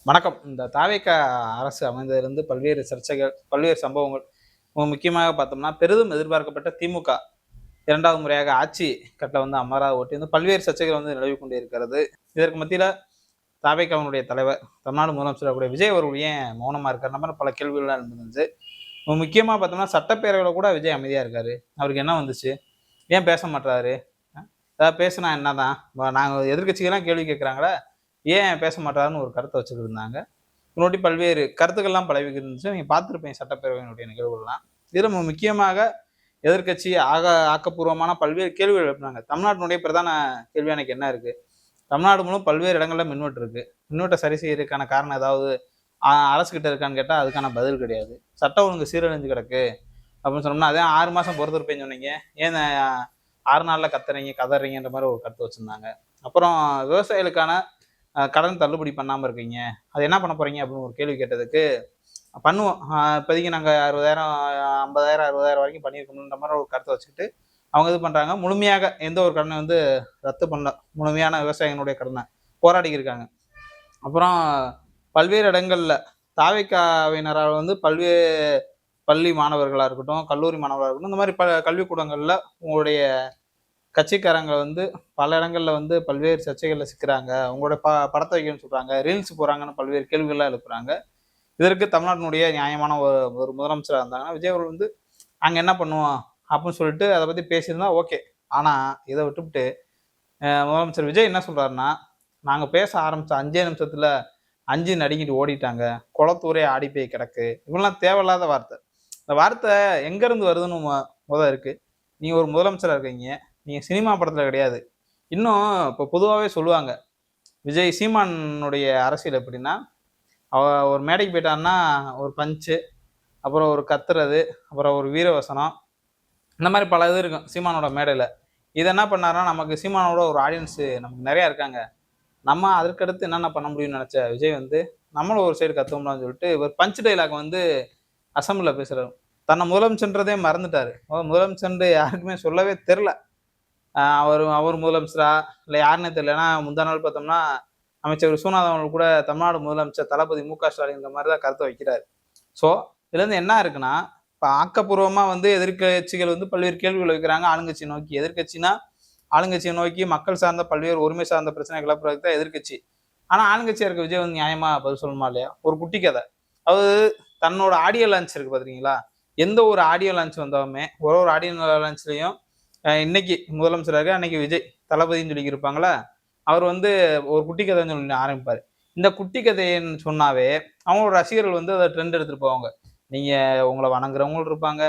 வணக்கம். இந்த தாவேக அரசு அமைந்ததிலிருந்து பல்வேறு சர்ச்சைகள், பல்வேறு சம்பவங்கள். முக்கியமாக பார்த்தோம்னா, பெரிதும் எதிர்பார்க்கப்பட்ட திமுக 2வது முறையாக ஆட்சி கட்டில வந்து அமர ஒட்டி வந்து பல்வேறு சர்ச்சைகள் வந்து நிலவிக் கொண்டே இருக்கிறது. இதற்கு மத்தியில தாவேகாவினுடைய தலைவர், தமிழ்நாடு முதலமைச்சர் கூடிய விஜய் அவர்கள் ஏன் மௌனமா இருக்காரு? இந்த மாரி பல கேள்விகள்லாம் எழுந்துச்சு. முக்கியமா பார்த்தோம்னா, சட்டப்பேரவையில கூட விஜய் அமைதியா இருக்காரு. அவருக்கு என்ன வந்துச்சு? ஏன் பேச மாட்றாரு? ஏதாவது பேசுனா என்னதான்? நாங்க எதிர்க்கட்சிகள்லாம் கேள்வி கேட்கிறாங்களே, ஏன் பேச மாட்றாருன்னு ஒரு கருத்த வச்சுட்டு இருந்தாங்க. முன்னாடி பல்வேறு கருத்துக்கள்லாம் பரவி இருந்துச்சு. நீங்க பார்த்திருப்பீங்க சட்டப்பேரவையினுடைய நிகழ்வுகள்லாம். இதுல முக்கியமாக எதிர்க்கட்சி ஆக்கப்பூர்வமான பல்வேறு கேள்விகள் எழுப்புனாங்க. தமிழ்நாட்டினுடைய பிரதான கேள்வி எனக்கு என்ன இருக்கு? தமிழ்நாடு முழுவதும் பல்வேறு இடங்கள்ல மின்வெட்டு இருக்கு. மின்வெட்ட சரி செய்யறதுக்கான காரணம் ஏதாவது அரசு கிட்ட இருக்கான்னு கேட்டா, அதுக்கான பதில் கிடையாது. சட்டம் ஒழுங்கு சீரழிஞ்சு கிடக்கு அப்படின்னு சொன்னோம்னா, அதே 6 மாசம் பொறுத்திருப்பேன்னு சொன்னீங்க. ஏன் 6 நாள்ல கத்துறீங்க, கதறீங்கன்ற மாரி ஒரு கருத்து வச்சிருந்தாங்க. அப்புறம் விவசாயிகளுக்கான கடன் தள்ளுபடி பண்ணாம இருக்கீங்க. அது என்ன பண்ண போறீங்க? அப்படின்னு ஒரு கேள்வி கேட்டதுக்கு, பண்ணுவோம். இப்போதைக்கு நாங்க 60,000 50,000 60,000 வரைக்கும் பண்ணியிருக்கணுன்ற மாரி ஒரு கருத்த வச்சுக்கிட்டு, அவங்க இது பண்றாங்க. முழுமையாக எந்த ஒரு கடனை வந்து ரத்து பண்ணல. முழுமையான விவசாயிகளுடைய கடன. போராடிக்கிட்டு இருக்காங்க. அப்புறம் பல்வேறு இடங்கள்ல தாவேக்காவினரால் வந்து பள்ளி மாணவர்களா இருக்கட்டும், கல்லூரி மாணவர்களா இருக்கட்டும், இந்த மாரி கல்விக்கூடங்கள்ல உங்களுடைய கட்சிக்காரங்க வந்து பல இடங்கள்ல வந்து பல்வேறு சர்ச்சைகள்ல சிக்குறாங்க. உங்களோட படத்த வைக்கணும்னு சொல்றாங்க. ரீல்ஸ் போடுறாங்கன்னு பல்வேறு கேள்விகள்லாம் எழுப்புறாங்க. இதற்கு தமிழ்நாட்டினுடைய நியாயமான ஒரு முதலமைச்சரா இருந்தாங்கன்னா, விஜய் அவர்கள் வந்து நாங்க என்ன பண்ணுவோம்? அப்படின்னு சொல்லிட்டு அத பத்தி பேசியிருந்தா ஓகே. ஆனா, இத விட்டுப்புட்டு முதலமைச்சர் விஜய் என்ன சொல்றாருன்னா, நாங்க பேச ஆரம்பிச்ச 5 நிமிஷத்துல 5 நடுங்கிட்டு ஓடிட்டாங்க. குளத்தூரே ஆடி போய் கிடக்கு. இவெல்லாம் தேவையில்லாத வார்த்தை. இந்த வார்த்தை எங்கேருந்து வருதுன்னு இருக்கு. நீங்க ஒரு முதலமைச்சரா இருக்கீங்க. நீங்க சினிமா படத்துல கிடையாது. இன்னும் இப்போ பொதுவாவே சொல்லுவாங்க. விஜய் சீமானுடைய அரசியல் எப்படின்னா, அவ ஒரு மேடைக்கு போயிட்டான்னா, ஒரு பஞ்ச்சு, அப்புறம் ஒரு கத்துறது, அப்புறம் ஒரு வீரவசனம், இந்த மாரி பல இது இருக்கும் சீமானோட மேடையில. இத என்ன பண்ணாருன்னா, நமக்கு சீமானோட ஒரு ஆடியன்ஸ் நமக்கு நெறைய இருக்காங்க. நம்ம அதற்கடுத்து என்னென்ன பண்ண முடியும்னு நெனச்ச விஜய் வந்து, நம்மளும் ஒரு சைடு கத்துவோம்லான்னு சொல்லிட்டு, ஒரு பஞ்ச் டயலாக் வந்து அசெம்பிளில பேசுறாரு. தன்னை முதலமைச்சர்ன்றதே மறந்துட்டாரு. முதலமைச்சர்ன்னு யாருக்குமே சொல்லவே தெர்ல. அவர் முதலமைச்சரா? இல்ல யாருன்னே தெரியல. ஏன்னா முந்தா நாள் பார்த்தோம்னா, அமைச்சர் விஸ்வநாதன் அவர்கள் கூட தமிழ்நாடு முதலமைச்சர் தளபதி மு.க.ஸ்டாலின்ற மாரி தான் கருத்த வைக்கிறாரு. ஸோ, இதுலேருந்து என்ன இருக்குன்னா, இப்ப ஆக்கப்பூர்வமா வந்து எதிர்க்கட்சிகள் வந்து பல்வேறு கேள்விகள் வைக்கிறாங்க ஆளுங்கட்சிய நோக்கி. எதிர்க்கட்சினா, ஆளுங்கட்சிய நோக்கி மக்கள் சார்ந்த பல்வேறு உரிமை சார்ந்த பிரச்சனை கிளப்புறதுக்கு தான் எதிர்க்கட்சி. ஆனா ஆளுங்கட்சியா இருக்க விஜய் வந்து நியாயமா பதில் சொல்லணுமா இல்லையா? ஒரு குட்டி கதை. அதாவது தன்னோட ஆடியோ லான்ச் இருக்கு பாத்தீங்களா? எந்த ஒரு ஆடியோ லான்ச் வந்தாலுமே, ஒரு ஆடியோ லான்ச்லயும் இன்னைக்கு முதலமைச்சரா இருக்காரு, அன்னைக்கு விஜய் தளபதின்னு சொல்லிக்கிருப்பாங்களா, அவர் வந்து ஒரு குட்டி கதைன்னு சொல்லி ஆரம்பிப்பாரு. இந்த குட்டி கதைன்னு சொன்னாவே, அவங்களோட ரசிகர்கள் வந்து அத ட்ரெண்ட் எடுத்துட்டு போவாங்க. நீங்க உங்கள வணங்குறவங்களும் இருப்பாங்க,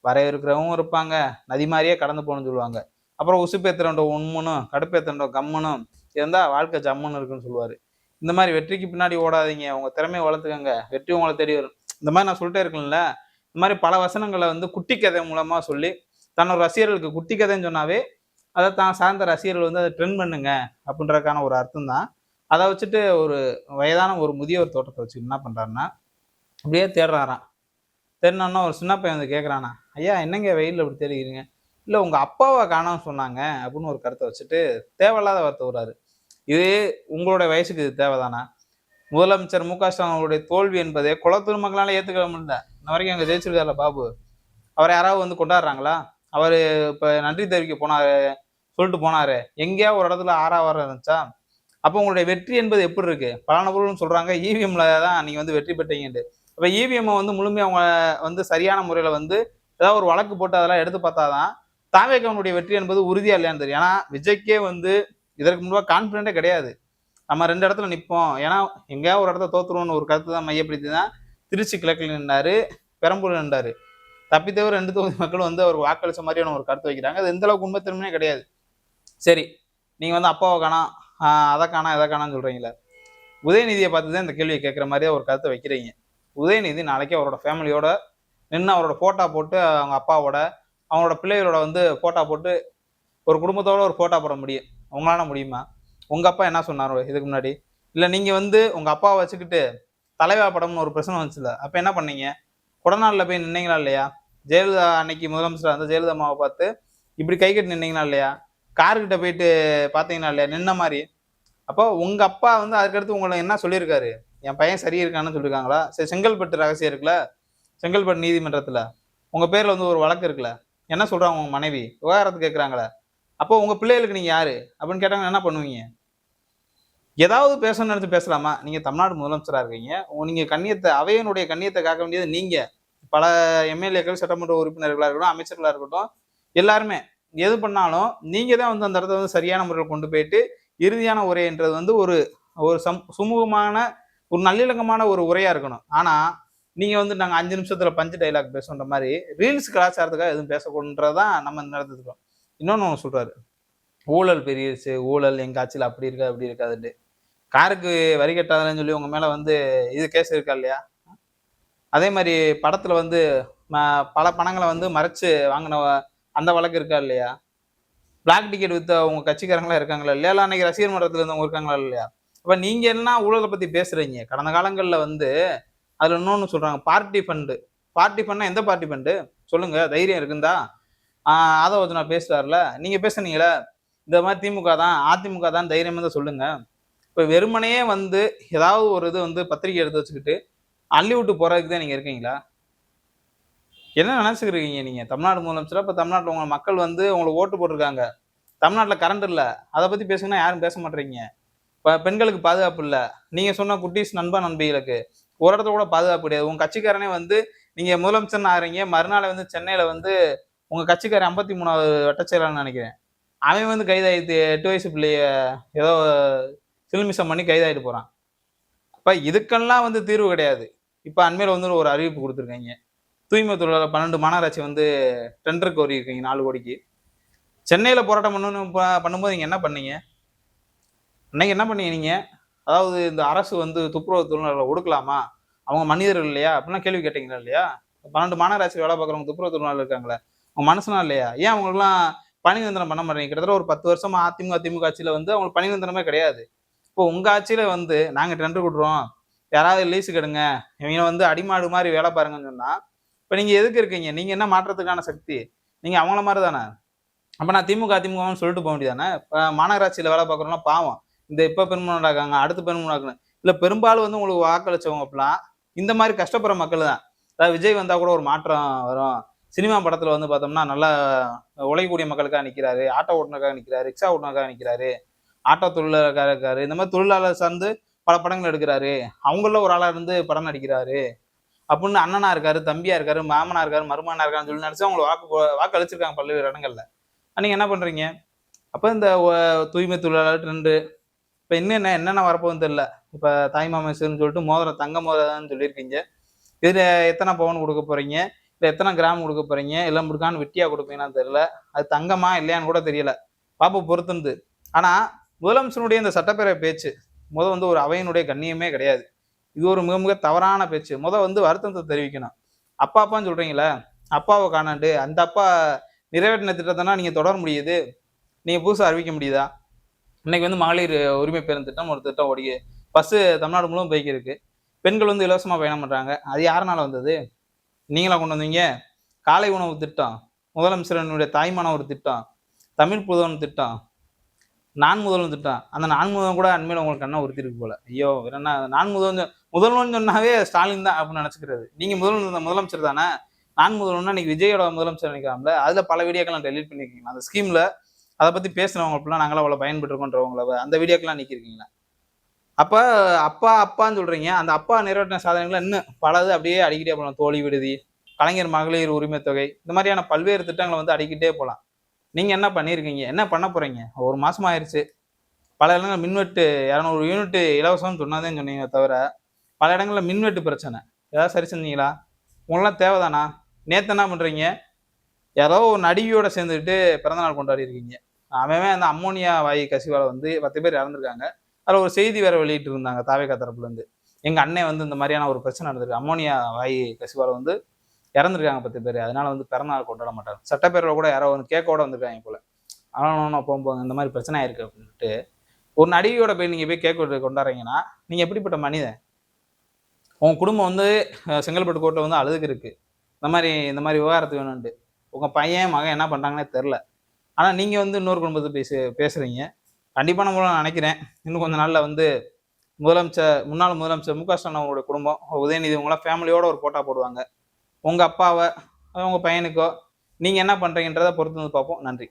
வரவேற்கிறவங்க இருப்பாங்க, நதி மாரியே கடந்து போகணும்னு சொல்லுவாங்க. அப்புறம் உசுப்பேத்துறவன்ட்ட உம்முன்னும், கடுப்பேத்துறவன்ட்ட கம்முன்னும் இருந்தா வாழ்க்கை ஜம்முன்னு இருக்குன்னு சொல்லுவாரு. இந்த மாரி வெற்றிக்கு பின்னாடி ஓடாதீங்க. உங்க திறமைய வளர்த்துக்கங்க. வெற்றி உங்கள தேடி வரும். இந்த மாரி நான் சொல்லிட்டே இருக்கேன்ல. இந்த மாரி பல வசனங்கள வந்து குட்டி கதை மூலமா சொல்லி, தன்னோட ரசிகர்களுக்கு குட்டி கதைன்னு சொன்னாவே, அத தான் சார்ந்த ரசிகர்கள் வந்து அத ட்ரெண்ட் பண்ணுங்க அப்படின்றதுக்கான ஒரு அர்த்தம் தான். அத வச்சுட்டு ஒரு வயதான ஒரு முதியவர் தோற்றத்த வச்சுட்டு என்ன பண்றாருன்னா, அப்படியே தேடுறாராம். தேடுனோன ஒரு சின்ன பையன் வந்து கேட்குறானாம், "ஐயா என்னங்க வெயில்ல இப்படி தேடுகிறீங்க?" "இல்ல உங்க அப்பாவ காணோம்னு சொன்னாங்க" அப்படின்னு ஒரு கருத்த வச்சுட்டு தேவையில்லாத வார்த்தை விடுறாரு. இது உங்களுடைய வயசுக்கு இது தேவைதானா? முதலமைச்சர் மு.க.ஸ்டாலின் அவர்களுடைய தோல்வி என்பதே குலத்தூர் மக்களால ஏத்துக்க முடியல. இன்ன வரைக்கும் அங்க ஜெயிச்சிருக்காருல்ல பாபு. அவர யாராவது வந்து கொண்டாடுறாங்களா? அவரு இப்ப நன்றி தெரிவிக்க போனாரு, சொல்லிட்டு போனாரு. எங்கேயாவது ஒரு இடத்துல ஆரவாரம் இருந்துச்சா? அப்போ உங்களுடைய வெற்றி என்பது எப்படி இருக்கு? பல நபர்களும் சொல்றாங்க இவிஎம்ல தான் நீங்க வந்து வெற்றி பெற்றீங்கன்ட்டு. அப்ப இவிஎம் வந்து முழுமையா அவங்க வந்து சரியான முறையில வந்து ஏதாவது ஒரு வழக்கு போட்டு அதெல்லாம் எடுத்து பார்த்தா தான் தாவேகாவினுடைய வெற்றி என்பது உறுதியா இல்லையான்னு தெரியும். ஏன்னா விஜய்க்கே வந்து இதற்கு முன்பா கான்ஃபிடென்ட்டே கிடையாது. நம்ம 2 இடத்துல நிப்போம். ஏன்னா எங்கேயாவது ஒரு இடத்துல தோத்துருவோம்னு ஒரு கருத்து தான் மையப்படுத்தி தான் திருச்சி கிழக்குல நின்னாரு, பெரம்பூர்ல நின்றாரு. தப்பித்தவிர 2 தொகுதி மக்களும் வந்து அவர் வாக்களிச்ச மாதிரியான ஒரு கருத்து வைக்கிறாங்க. அது எந்த அளவுக்கு உண்மைத்தன்மையே கிடையாது. சரி, நீங்க வந்து அப்பாவ காணோம், அத காணோம், இத காணோம்னு சொல்றீங்கல்ல. உதயநிதிய பார்த்து தான் இந்த கேள்விய கேட்கிற மாரியே ஒரு கருத்த வைக்கிறீங்க. உதயநிதி நாளைக்கு அவரோட ஃபேமிலியோட நின்னு அவரோட ஃபோட்டோ போட்டு அவங்க அப்பாவோட, அவங்களோட பிள்ளைகளோட வந்து ஃபோட்டோ போட்டு ஒரு குடும்பத்தோட ஒரு ஃபோட்டோ போட முடியும். உங்களால முடியுமா? உங்க அப்பா என்ன சொன்னாரு இதுக்கு முன்னாடி? இல்ல நீங்க வந்து உங்க அப்பாவ வச்சுக்கிட்டு தலைவா படம்னு ஒரு பிரச்சனை வந்துச்சுல்ல. அப்ப என்ன பண்ணீங்க? கொடநாடுல போய் நின்னீங்களா இல்லையா? ஜெயலலிதா அன்னைக்கு முதலமைச்சரா இருந்த ஜெயலலிதா அம்மாவ பார்த்து இப்படி கை கட்டி நின்னீங்களா இல்லையா? கார்கிட்ட போயிட்டு பார்த்தீங்களா இல்லையா? நின்ன மாரி. அப்போ உங்க அப்பா வந்து அதுக்கடுத்து உங்கள என்ன சொல்லியிருக்காரு? என் பையன் சரி இருக்கான்னு சொல்லியிருக்காங்களா? சரி, செங்கல்பட்டு ரகசியம் இருக்குல்ல, செங்கல்பட்டு நீதிமன்றத்துல உங்க பேர்ல வந்து ஒரு வழக்கு இருக்குல்ல, என்ன சொல்றாங்க உங்க மனைவி? விவாகரத்து கேட்குறாங்களே, அப்போ உங்க பிள்ளைகளுக்கு நீங்க யாரு? அப்படின்னு கேட்டாங்கன்னா என்ன பண்ணுவீங்க? ஏதாவது பேசணும்னு நினைச்சு பேசலாமா? நீங்க தமிழ்நாடு முதலமைச்சரா இருக்கீங்க. நீங்க அவையினுடைய கண்ணியத்த காக்க வேண்டியது நீங்க. பல எம்.எல்.ஏக்கள், சட்டமன்ற உறுப்பினர்களா இருக்கட்டும், அமைச்சர்களா இருக்கட்டும், எல்லாருமே எது பண்ணாலும் நீங்க தான் வந்து அந்த இடத்த வந்து சரியான முறையில கொண்டு போயிட்டு, இறுதியான உரைன்றது வந்து ஒரு ஒரு சுமூகமான, ஒரு நல்லிணக்கமான ஒரு உரையா இருக்கணும். ஆனா, நீங்க வந்து நாங்க 5 நிமிஷத்துல பஞ்ச் டயலாக் பேசுவோன்ற மாரி, ரீல்ஸ் கலாச்சாரத்துக்காக எதுவும் பேசக்கூடாதுன்றது தான் நம்ம இந்த இடத்துல இருக்கோம். இன்னொன்னு ஒண்ணு சொல்றாரு. ஊழல் பெருகிருச்சு, ஊழல் எங்க ஆட்சியில அப்படி இருக்கு, அப்படி இருக்காதுன்ட்டு. காருக்கு வரி கட்டாதன்னு சொல்லி உங்க மேல வந்து இது கேஸ் இருக்கா இல்லையா? அதே மாரி படத்துல வந்து ம பல பணங்கள வந்து மறைச்சு வாங்குன அந்த வழக்கு இருக்கா இல்லையா? பிளாக் டிக்கெட் வித்த உங்க கட்சிக்காரங்கலாம் இருக்காங்களா இல்லையா? இல்ல அன்னைக்கு ரசிகர் மன்றத்துல இருந்தவங்க இருக்காங்களா இல்லையா? அப்ப நீங்க என்ன ஊழல பத்தி பேசுறீங்க? கடந்த காலங்கள்ல வந்து அதுல இன்னொன்னு சொல்றாங்க. Party fund. பார்ட்டி ஃபண்ட்னா எந்த பார்ட்டி ஃபண்ட்? சொல்லுங்க. தைரியம் இருந்தா? ஆ ஆதவ பேசுறாருல்ல. நீங்க பேசுனீங்கல்ல. இந்த மாரி திமுக தான், அதிமுக தான் தைரியம் இருந்தா சொல்லுங்க. இப்ப வெறுமனே வந்து ஏதாவது ஒரு இது வந்து பத்திரிக்கை எடுத்து வச்சுக்கிட்டு, அள்ளி விட்டு போறதுக்கு தான் நீங்க இருக்கீங்களா? என்ன நினைச்சுக்கிருக்கீங்க நீங்க? தமிழ்நாடு முதலமைச்சரா? இப்ப தமிழ்நாட்டுல உங்க மக்கள் வந்து உங்களுக்கு ஓட்டு போட்டுருக்காங்க. தமிழ்நாட்டுல கரண்ட் இல்ல. அத பத்தி பேசுங்கன்னா யாரும் பேச மாட்றீங்க. இப்ப பெண்களுக்கு பாதுகாப்பு இல்ல. நீங்க சொன்ன குட்டீஸ் நண்பா, நண்பிகளுக்கு ஒரு இடத்துல கூட பாதுகாப்பு கிடையாது. உங்க கட்சிக்காரனே வந்து நீங்க முதலமைச்சர்ன்னு ஆகுறீங்க. மறுநாள் வந்து சென்னையில வந்து உங்க கட்சிக்காரன் 53வது வட்டச் செயலாளர்ன்னு நெனைக்கிறேன். அவன் வந்து கைதாயிட்டு 8 வயசு பிள்ளைய ஏதோ சில்மிஷம் பண்ணி கைதாயிட்டு போறான். அப்ப இதுக்கெல்லாம் வந்து தீர்வு கிடையாது. இப்ப அண்மையில வந்து ஒரு அறிவிப்பு குடுத்துருக்காய்ங்க. தூய்மை தொழிலாளர் 12 மாநகராட்சி வந்து டெண்டர் கோரியிருக்கீங்க 4,00,00,000க்கு. சென்னையில போராட்டம் பண்ணணும்னு பண்ணும்போது நீங்க என்ன பண்ணீங்க? அன்னைக்கு என்ன பண்ணீங்க நீங்க? அதாவது இந்த அரசு வந்து துப்புரவு தொழிலாளர்கள ஒடுக்கலாமா? அவங்க மனிதர்கள் இல்லையா? அப்படிலாம் கேள்வி கேட்டீங்களா இல்லையா? 12 மாநகராட்சியில வேலை பார்க்குறவங்க துப்புரவு தொழிலாளர் இருக்காங்களே, அவங்க மனுஷனா இல்லையா? ஏன் அவங்களுக்கெல்லாம் பணி நிரந்தரம் பண்ண மாட்டேங்கிறீங்க? கிட்டத்தட்ட ஒரு 10 வருஷமா அதிமுக, திமுக ஆட்சியில வந்து அவங்களுக்கு பணி நிரந்தரமே கிடையாது. இப்போ உங்க ஆட்சியில வந்து நாங்க டெண்டர் குடுக்குறோம். யாராவது லீஸுக்கு எடுங்க. இவங்க வந்து அடிமாடு மாரி வேலை பாருங்கன்னு சொன்னா, இப்ப நீங்க எதுக்கு இருக்கீங்க? நீங்க என்ன மாற்றத்துக்கான சக்தி? நீங்க அவங்கள மாரி தானே. அப்ப நான் திமுக, அதிமுகன்னு சொல்லிட்டு போ வேண்டியது தானே. இப்ப மாநகராட்சியில வேலை பார்க்குறவங்கலாம் பாவம். இந்த இப்ப பெர்மனன்ட் ஆக்காங்க, அடுத்து பெர்மனன்ட் ஆக்கணும். இல்ல பெரும்பாலும் வந்து உங்களுக்கு வாக்களிச்சவங்க அப்பலாம் இந்த மாரி கஷ்டப்படுற மக்கள் தான். அதாவது விஜய் வந்தா கூட ஒரு மாற்றம் வரும். சினிமா படத்துல வந்து பார்த்தோம்னா, நல்லா உழைக்கக்கூடிய மக்களுக்காக நிக்கிறாரு. ஆட்டோ ஓட்டுனருக்காக நிக்கிறாரு. ரிக்ஷா ஓட்டுனருக்காக நிக்கிறாரு. ஆட்டோ தொழிலாளருக்காக இருக்காரு. இந்த மாரி தொழிலாளர் சார்ந்து பல படங்கள் எடுக்குறாரு. அவங்கள்ல ஒரு ஆளா இருந்து படம் நடிக்கிறாரு. அப்புட்ன்னு அண்ணனா இருக்காரு, தம்பியா இருக்காரு, மாமனா இருக்காரு, மருமகனா இருக்காருன்னு சொல்லி நடிச்சு அவங்களுக்கு வாக்கு அளிச்சிருக்காங்க பல்வேறு இடங்கள்ல. நீங்க என்ன பண்றீங்க? அப்ப இந்த தூய்மை தொழிலாளர் ட்ரெண்டு இப்ப இன்னும் என்னென்ன வரப்போகுதுன்னு தெரியல. இப்ப தாய்மாமேசர்ன்னு சொல்லிட்டு மோதிரம், தங்க மோதிரம்னு சொல்லியிருக்கீங்க. இதுல எத்தனை பவுன் குடுக்க போறீங்க? இல்ல எத்தனை கிராம் குடுக்க போறீங்க? இல்ல முடுக்கான்னு வெட்டியா குடுப்பீங்களான்னு தெரியல. அது தங்கமா இல்லையான்னு கூட தெரியல. பாப்போம் பொறுத்திருந்து. ஆனா முதலமைச்சருடைய இந்த சட்டப்பேரவை பேச்சு, வந்து ஒரு அவையினுடைய கண்ணியமே கிடையாது. இது ஒரு மிக மிக தவறான பேச்சு. வந்து வருத்தத்த தெரிவிக்கணும். அப்பா அப்பான்னு சொல்றீங்கல்ல, அப்பாவ காணோன்ட்டு, அந்த அப்பா நிறைவேற்றின திட்டத்தனா நீங்க தொடர முடியுது? நீங்க புதுசா அறிவிக்க முடியுதா? இன்னைக்கு வந்து மகளிர் உரிமை பேருந்து திட்டம் ஒரு திட்டம் பஸ்ஸு தமிழ்நாடு முழுவதும் போய்க்கிட்டு இருக்கு. பெண்கள் வந்து இலவசமா பயணம் பண்றாங்க. அது யாருனால வந்தது? நீங்களா கொண்டு வந்தீங்க? காலை உணவு திட்டம், முதலமைச்சரினுடைய தாய்மான ஒரு திட்டம், தமிழ் புதல்வன் திட்டம், நான் முதல்வன் திட்டம். அந்த நான் முதல்வன் கூட அண்மையில உங்களுக்கு கண்ண உறுத்திருக்கு போல. ஐயோ! வேற என்ன நான் முதல்வன் சொன்னாவே ஸ்டாலின் தான் அப்படின்னு நினைச்சுக்கிறது. நீங்க முதலமைச்சர் தானே? நான் முதல்வன்னா இன்னைக்கு விஜயோட முதலமைச்சர் நினைக்கிறாங்கல்ல, அதுல பல வீடியோக்கெல்லாம் டெலீட் பண்ணிருக்கீங்க. அந்த ஸ்கீம்ல அத பத்தி பேசுறவங்க அப்படிலாம் நாங்களாம் அவ்வளவு பயன்பட்டுருக்கோன்றவங்கள அந்த வீடியோக்கெல்லாம் நீக்கியிருக்கீங்களா? அப்ப அப்பா அப்பான்னு சொல்றீங்க. அந்த அப்பா நிறைவேற்றின சாதனைகள் இன்னும் பலது அப்படியே அடிக்கிட்டே போலாம். தோழி விடுதி, கலைஞர் மகளிர் உரிமை தொகை, இந்த மாதிரியான பல்வேறு திட்டங்களை வந்து அடிக்கிட்டே போலாம். நீங்க என்ன பண்ணியிருக்கீங்க? என்ன பண்ண போறீங்க? ஒரு மாசம் ஆயிருச்சு. பல இடங்கள்ல மின்வெட்டு 200 யூனிட் இலவசம்னு சொன்னதேன்னு சொன்னீங்க தவிர, பல இடங்கள்ல மின்வெட்டு பிரச்சனை. ஏதாவது சரி செஞ்சீங்களா? உங்களுக்குலாம் தேவைதானா? நேத்து என்ன பண்றீங்க? யாரோ ஒரு நடிகையோட சேர்ந்துக்கிட்டு பிறந்தநாள் கொண்டாடி இருக்கீங்க. அவன் அந்த அம்மோனியா வாயு கசிவால வந்து 10 பேர் இறந்துருக்காங்க. அதுல ஒரு செய்தி வேற வெளியிட்டு இருந்தாங்க தாவேகா தரப்புல இருந்து. எங்க அண்ணன் வந்து இந்த மாதிரியான ஒரு பிரச்சனை நடந்திருக்கு. அம்மோனியா வாயு கசிவால வந்து இறந்துருக்காங்க 10 பேர். அதனால வந்து பிறந்தநாள் கொண்டாட மாட்டாங்க. சட்டப்பேரவையில கூட யாரோ வந்து கேக்கோட வந்திருக்காங்க போல. ஆனா போகும்போது இந்த மாதிரி பிரச்சனை ஆயிருக்கு அப்படின்ட்டு. ஒரு நடிகையோட போய் நீங்க போய் கேக் கொண்டாடுறீங்கன்னா, நீங்க எப்படிப்பட்ட மனிதன்? உங்க குடும்பம் வந்து செங்கல்பட்டு கோர்ட்ல வந்து அழுதுக்கு இருக்கு. இந்த மாதிரி விவகாரத்து வேணும்ன்ட்டு. உங்க பையன், மகன் என்ன பண்றாங்கன்னே தெரியல. ஆனா நீங்க வந்து இன்னொரு குடும்பத்த பேசுறீங்க. கண்டிப்பா நான் நினைக்கிறேன். இன்னும் கொஞ்ச நாள்ல வந்து முன்னாள் முதலமைச்சர் மு.க. ஸ்டாலின் அவங்களுடைய குடும்பம், உதயநிதி இவங்களாம் ஃபேமிலியோட ஒரு போட்டோ போடுவாங்க. உங்க அப்பாவை உங்க பையனுக்கோ நீங்க என்ன பண்றீங்கன்றதை பொறுத்து வந்து பார்ப்போம். நன்றி.